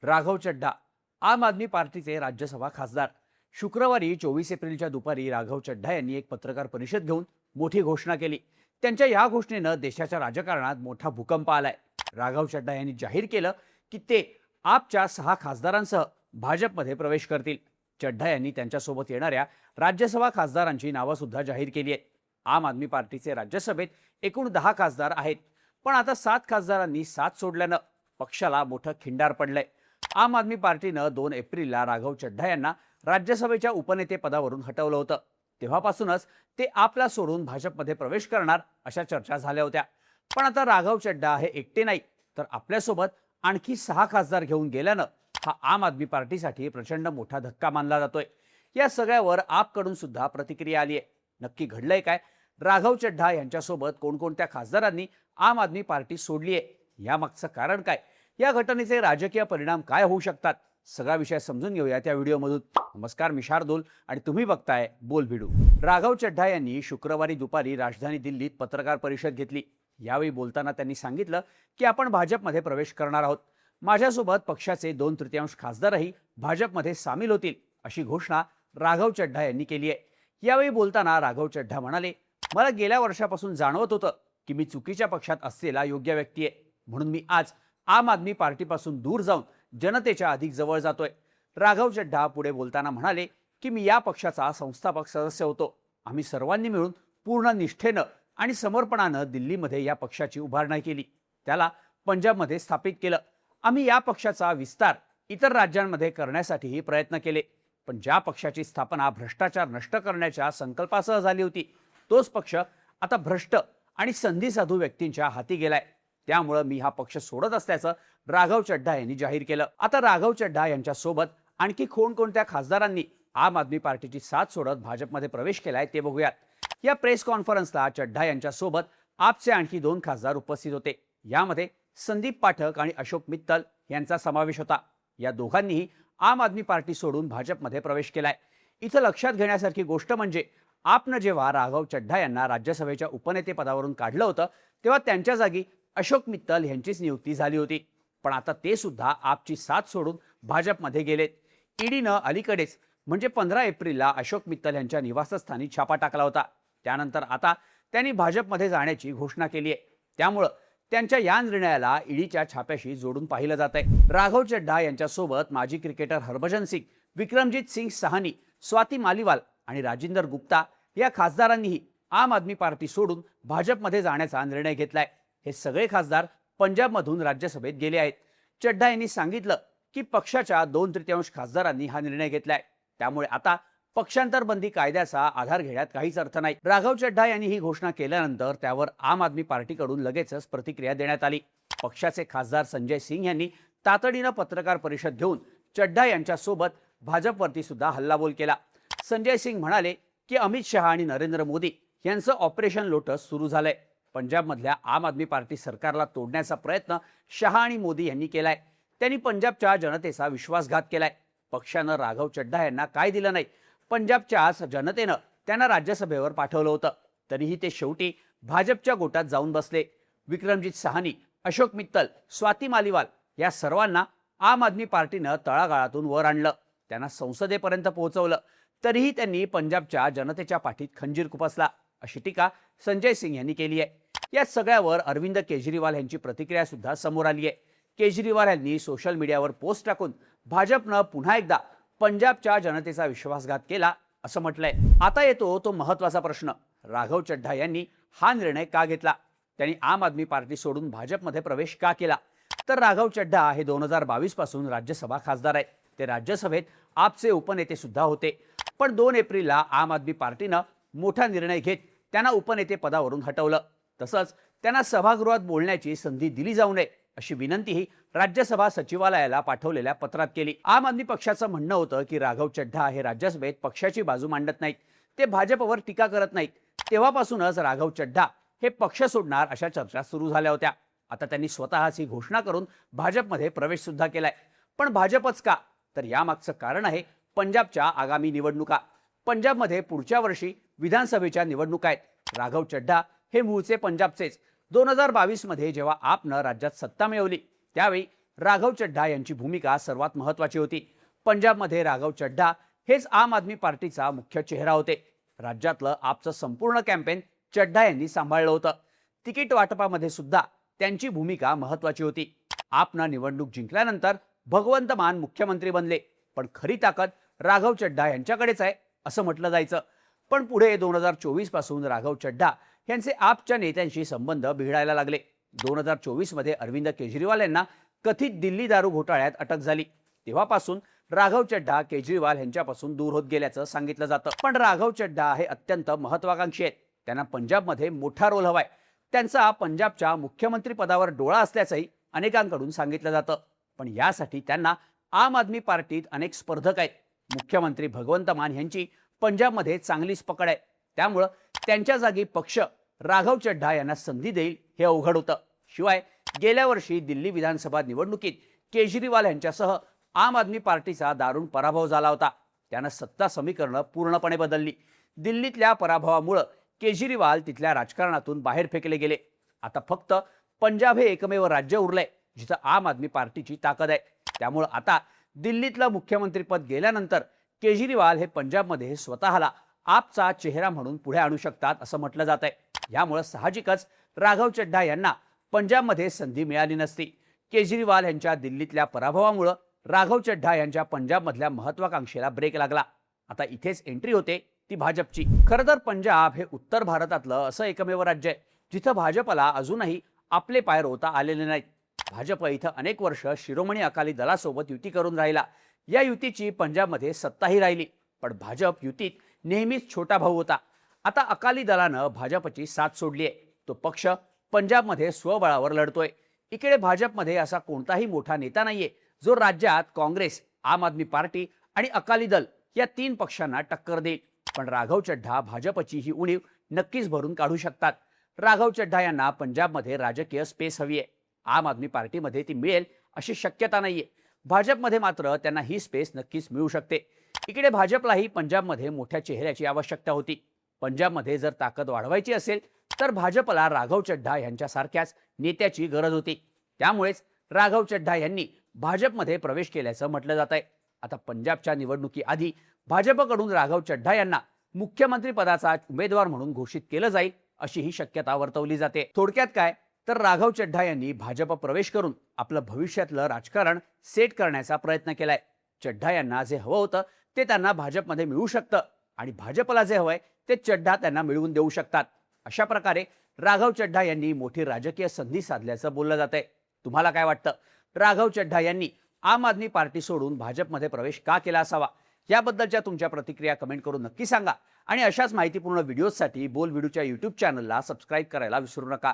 राघव चड्ढा आम आदमी पार्टीचे राज्यसभा खासदार शुक्रवारी 24 एप्रिलच्या दुपारी राघव चड्ढा यांनी एक पत्रकार परिषद घेऊन मोठी घोषणा केली। त्यांच्या या घोषणेनं देशाच्या राजकारणात मोठा भूकंप आलाय। राघव चड्ढा यांनी जाहीर केलं की ते आपच्या 6 खासदारांसह भाजपमध्ये प्रवेश करतील। चड्ढा यांनी त्यांच्यासोबत येणाऱ्या राज्यसभा खासदारांची नावं सुद्धा जाहीर केली आहेत। आम आदमी पार्टीचे राज्यसभेत एकूण 10 खासदार आहेत, पण आता 7 खासदारांनी साथ सोडल्यानं पक्षाला मोठं खिंडार पडलंय। आम आदमी पार्टीनं 2 एप्रिलला राघव चड्ढा यांना राज्यसभेच्या उपनेते पदावरून हटवलं होतं। तेव्हापासूनच ते आपला सोडून भाजपमध्ये प्रवेश करणार अशा चर्चा झाल्या होत्या। पण आता राघव चड्ढा हे एकटे नाही, तर आपल्यासोबत आणखी 6 खासदार घेऊन गेल्यानं हा आम आदमी पार्टीसाठी प्रचंड मोठा धक्का मानला जातोय। या सगळ्यावर आपकडून सुद्धा प्रतिक्रिया आली आहे। नक्की घडलंय काय? राघव चड्ढा यांच्यासोबत कोणकोणत्या खासदारांनी आम आदमी पार्टी सोडली आहे? यामागचं कारण काय? या घटनेचे राजकीय परिणाम काय होऊ शकतात? सगळा विषय समजून घेऊया त्या व्हिडिओमधून। नमस्कार, मी शार्दूल आणि तुम्ही बघताय बोल भिडू। राघव चड्ढा यांनी शुक्रवारी दुपारी राजधानी दिल्लीत पत्रकार परिषद घेतली। यावेळी बोलताना त्यांनी सांगितलं की आपण भाजपमध्ये प्रवेश करणार आहोत। माझ्यासोबत पक्षाचे 2/3 खासदारही भाजपमध्ये सामील होतील, अशी घोषणा राघव चड्ढा यांनी केली आहे। यावेळी बोलताना राघव चड्ढा म्हणाले, मला गेल्या वर्षापासून जाणवत होतं की मी चुकीच्या पक्षात असलेला योग्य व्यक्ती आहे, म्हणून मी आज आम आदमी पार्टीपासून दूर जाऊन जनतेच्या अधिक जवळ जातोय। राघव चड्ढा पुढे बोलताना म्हणाले की मी या पक्षाचा संस्थापक सदस्य होतो। आम्ही सर्वांनी मिळून पूर्ण निष्ठेनं आणि समर्पणानं दिल्लीमध्ये या पक्षाची उभारणी केली, त्याला पंजाबमध्ये स्थापित केलं। आम्ही या पक्षाचा विस्तार इतर राज्यांमध्ये करण्यासाठीही प्रयत्न केले, पण ज्या पक्षाची स्थापना भ्रष्टाचार नष्ट करण्याच्या संकल्पासह झाली होती, तोच पक्ष आता भ्रष्ट आणि संधीसाधू व्यक्तींच्या हाती गेलाय। त्यामुळे मी हा पक्ष सोडत असल्याचं राघव चड्ढा यांनी जाहीर केलं। आता राघव चड्ढा यांच्या सोबत आणखी कोणकोणत्या खासदारांनी आम आदमी पार्टीची साथ सोडत भाजपमध्ये प्रवेश केलाय ते बघूयात। या प्रेस कॉन्फरन्सला चड्ढा यांच्या सोबत आपचे आणखी 2 खासदार उपस्थित होते। यामध्ये संदीप पाठक आणि अशोक मित्तल यांचा समावेश होता। या दोघांनीही आम आदमी पार्टी सोडून भाजपमध्ये प्रवेश केलाय। इथं लक्षात घेण्यासारखी गोष्ट म्हणजे आपनं जेव्हा राघव चड्ढा यांना राज्यसभेच्या उपनेते पदावरून काढलं होतं, तेव्हा त्यांच्या जागी अशोक मित्तल यांचीच नियुक्ती झाली होती। पण आता ते सुद्धा आपची साथ सोडून भाजपमध्ये गेलेत। ईडीनं अलीकडेच म्हणजे 15 एप्रिलला अशोक मित्तल यांच्या निवासस्थानी छापा टाकला होता। त्यानंतर आता त्यांनी भाजपमध्ये जाण्याची घोषणा केली आहे। त्यामुळं त्यांच्या या निर्णयाला ईडीच्या छाप्याशी जोडून पाहिलं जात आहे। राघव चड्ढा यांच्यासोबत माजी क्रिकेटर हरभजन सिंग, विक्रमजीत सिंग साहनी, स्वाती मालीवाल आणि राजिंदर गुप्ता या खासदारांनीही आम आदमी पार्टी सोडून भाजपमध्ये जाण्याचा निर्णय घेतलाय। हे सगळे खासदार पंजाबमधून राज्यसभेत गेले आहेत। चड्ढा यांनी सांगितलं की पक्षाच्या 2/3 खासदारांनी हा निर्णय घेतलाय, त्यामुळे आता पक्षांतर बंदी कायद्याचा आधार घेण्यात काहीच अर्थ नाही। राघव चड्ढा यांनी ही घोषणा केल्यानंतर त्यावर आम आदमी पार्टीकडून लगेचच प्रतिक्रिया देण्यात आली। पक्षाचे खासदार संजय सिंग यांनी तातडीनं पत्रकार परिषद घेऊन चड्ढा यांच्या सोबत भाजपवरती सुद्धा हल्लाबोल केला। संजय सिंग म्हणाले की अमित शहा आणि नरेंद्र मोदी यांचं ऑपरेशन लोटस सुरू झालंय। पंजाबमधल्या आम आदमी पार्टी सरकारला तोडण्याचा प्रयत्न शहा आणि मोदी यांनी केलाय। त्यांनी पंजाबच्या जनतेचा विश्वासघात केलाय। पक्षानं राघव चड्ढा यांना काय दिलं नाही, पंजाबच्या जनतेनं त्यांना राज्यसभेवर पाठवलं होतं, तरीही ते शेवटी भाजपच्या गोटात जाऊन बसले। विक्रमजीत साहनी, अशोक मित्तल, स्वाती मालीवाल या सर्वांना आम आदमी पार्टीनं तळागाळातून वर आणलं, त्यांना संसदेपर्यंत पोहोचवलं, तरीही त्यांनी पंजाबच्या जनतेच्या पाठीत खंजीर खुपसला, अशी टीका संजय सिंग यांनी केली आहे। या सगळ्यावर अरविंद केजरीवाल यांची प्रतिक्रिया सुद्धा समोर आली आहे। केजरीवाल यांनी सोशल मीडियावर पोस्ट टाकून भाजपनं पुन्हा एकदा पंजाबच्या जनतेचा विश्वासघात केला असं म्हटलंय। आता येतो तो महत्त्वाचा प्रश्न, राघव चड्ढा यांनी हा निर्णय का घेतला? त्यांनी आम आदमी पार्टी सोडून भाजपमध्ये प्रवेश का केला? तर राघव चड्ढा हे 2022 पासून राज्यसभा खासदार आहेत। ते राज्यसभेत आपचे उपनेते सुद्धा होते, पण 2 एप्रिलला आम आदमी पार्टीनं मोठा निर्णय घेत त्यांना उपनेते पदावरून हटवलं। तसंच त्यांना सभागृहात बोलण्याची संधी दिली जाऊ नये अशी विनंतीही राज्यसभा सचिवालयाला पाठवलेल्या पत्रात केली। आम आदमी पक्षाचं म्हणणं होतं की राघव चड्ढा हे राज्यसभेत पक्षाची बाजू मांडत नाहीत, ते भाजपवर टीका करत नाहीत। तेव्हापासूनच राघव चड्ढा हे पक्ष सोडणार अशा चर्चा सुरू झाल्या होत्या। आता त्यांनी स्वतःच ही घोषणा करून भाजपमध्ये प्रवेश सुद्धा केलाय। पण भाजपच का? तर यामागचं कारण आहे पंजाबच्या आगामी निवडणुका। पंजाबमध्ये पुढच्या वर्षी विधानसभेच्या निवडणुका आहेत। राघव चड्ढा हे मूळचे पंजाबचेच। 2022 मध्ये जेव्हा आपनं राज्यात सत्ता मिळवली, त्यावेळी राघव चड्ढा यांची भूमिका सर्वात महत्त्वाची होती. पंजाबमध्ये राघव चड्ढा हेच आम आदमी पार्टीचा मुख्य चेहरा होते. राज्यातलं आपचं संपूर्ण कॅम्पेन चड्ढा यांनी सांभाळलं होतं. तिकीट वाटपामध्ये सुद्धा त्यांची भूमिका महत्त्वाची होती. आपनं निवडणूक जिंकल्यानंतर भगवंत मान मुख्यमंत्री बनले, पण खरी ताकद राघव चड्ढा यांच्याकडेच आहे असं म्हटलं जायचं. पण पुढे 2024 पासून राघव चड्ढा यांचे आपच्या नेत्यांशी संबंध बिघडायला लागले. 2024 मध्ये अरविंद केजरीवाल यांना कथित दिल्ली दारू घोटाळ्यात अटक झाली. तेव्हापासून राघव चड्ढा केजरीवाल यांच्यापासून दूर होत गेल्याचं सांगितलं जातं. पण राघव चड्ढा हे अत्यंत महत्वाकांक्षी आहेत. त्यांना पंजाबमध्ये मोठा रोल हवाय. त्यांचा पंजाबच्या मुख्यमंत्री पदावर डोळा असल्याचंही अनेकांकडून सांगितलं जातं. पण यासाठी त्यांना आम आदमी पार्टीत अनेक स्पर्धक आहेत. मुख्यमंत्री भगवंत मान यांची पंजाबमध्ये चांगलीच पकड आहे. त्यामुळं त्यांच्या जागी पक्ष राघव चड्ढा यांना संधी देईल हे अवघड होतं. शिवाय गेल्या वर्षी दिल्ली विधानसभा निवडणुकीत केजरीवाल यांच्यासह आम आदमी पार्टीचा दारुण पराभव झाला होता. त्यानं सत्ता समीकरणं पूर्णपणे बदलली. दिल्लीतल्या पराभवामुळे केजरीवाल तिथल्या राजकारणातून बाहेर फेकले गेले. आता फक्त पंजाब हे एकमेव राज्य उरलंय जिथं आम आदमी पार्टीची ताकद आहे. त्यामुळे आता दिल्लीतलं मुख्यमंत्रीपद गेल्यानंतर केजरीवाल हे पंजाबमध्ये स्वतःला आपचा चेहरा म्हणून पुढे आणू शकतात असं म्हटलं जात आहे. यामुळे साहजिकच राघव चड्ढा यांना पंजाबमध्ये संधी मिळाली नसती. केजरीवाल यांच्या दिल्लीतल्या पराभवामुळे राघव चड्ढा यांच्या पंजाबमधल्या महत्वाकांक्षेला ब्रेक लागला. आता इथेच एंट्री होते ती भाजपची. खरं तर पंजाब हे उत्तर भारतातलं असं एकमेव राज्य आहे जिथं भाजपला अजूनही आपले पाय रोवता आलेले नाहीत. भाजप इथं अनेक वर्ष शिरोमणी अकाली दलासोबत युती करून राहिला. या युतीची पंजाबमध्ये सत्ताही राहिली. पण भाजप युतीत नेहमीच छोटा भाऊ होता. आता अकाली दलानं भाजपची साथ सोडली आहे. तो पक्ष पंजाबमध्ये स्वबळावर लढतोय. इकडे भाजपमध्ये असा कोणताही मोठा नेता नाहीये जो राज्यात काँग्रेस, आम आदमी पार्टी आणि अकाली दल या तीन पक्षांना टक्कर देईल. पण राघव चड्ढा भाजपची ही उणीव नक्कीच भरून काढू शकतात. राघव चड्ढा यांना पंजाबमध्ये राजकीय स्पेस हवी आहे. आम आदमी पार्टीमध्ये ती मिळेल अशी शक्यता नाहीये. भाजपमध्ये मात्र त्यांना ही स्पेस नक्कीच मिळू शकते. इकडे भाजपलाही पंजाबमध्ये मोठ्या चेहऱ्याची आवश्यकता होती. पंजाबमध्ये जर ताकद वाढवायची असेल तर भाजपला राघव चड्ढा यांच्यासारख्याच नेत्याची गरज होती. त्यामुळेच राघव चड्ढा यांनी भाजपमध्ये प्रवेश केल्याचं म्हटलं जात आहे. आता पंजाबच्या निवडणुकीआधी भाजपकडून राघव चड्ढा यांना मुख्यमंत्री पदाचा उमेदवार म्हणून घोषित केलं जाईल अशी ही शक्यता वर्तवली जाते. थोडक्यात काय तर राघव चड्ढा यांनी भाजप प्रवेश करून आपलं भविष्यातलं राजकारण सेट करण्याचा प्रयत्न केलाय. चड्ढा यांना जे हवं होतं ते त्यांना भाजपमध्ये मिळू शकतं आणि भाजपला जे हवंय ते चड्ढा त्यांना मिळवून देऊ शकतात. अशा प्रकारे राघव चड्ढा यांनी मोठी राजकीय संधी साधल्याचं बोललं जात आहे. तुम्हाला काय वाटतं? राघव चड्ढा यांनी आम आदमी पार्टी सोडून भाजपमध्ये प्रवेश का केला असावा? याबद्दलच्या तुमच्या प्रतिक्रिया कमेंट करून नक्की सांगा आणि अशाच माहितीपूर्ण व्हिडिओसाठी बोल व्हिडिओच्या YouTube चॅनलला सबस्क्राईब करायला विसरू नका.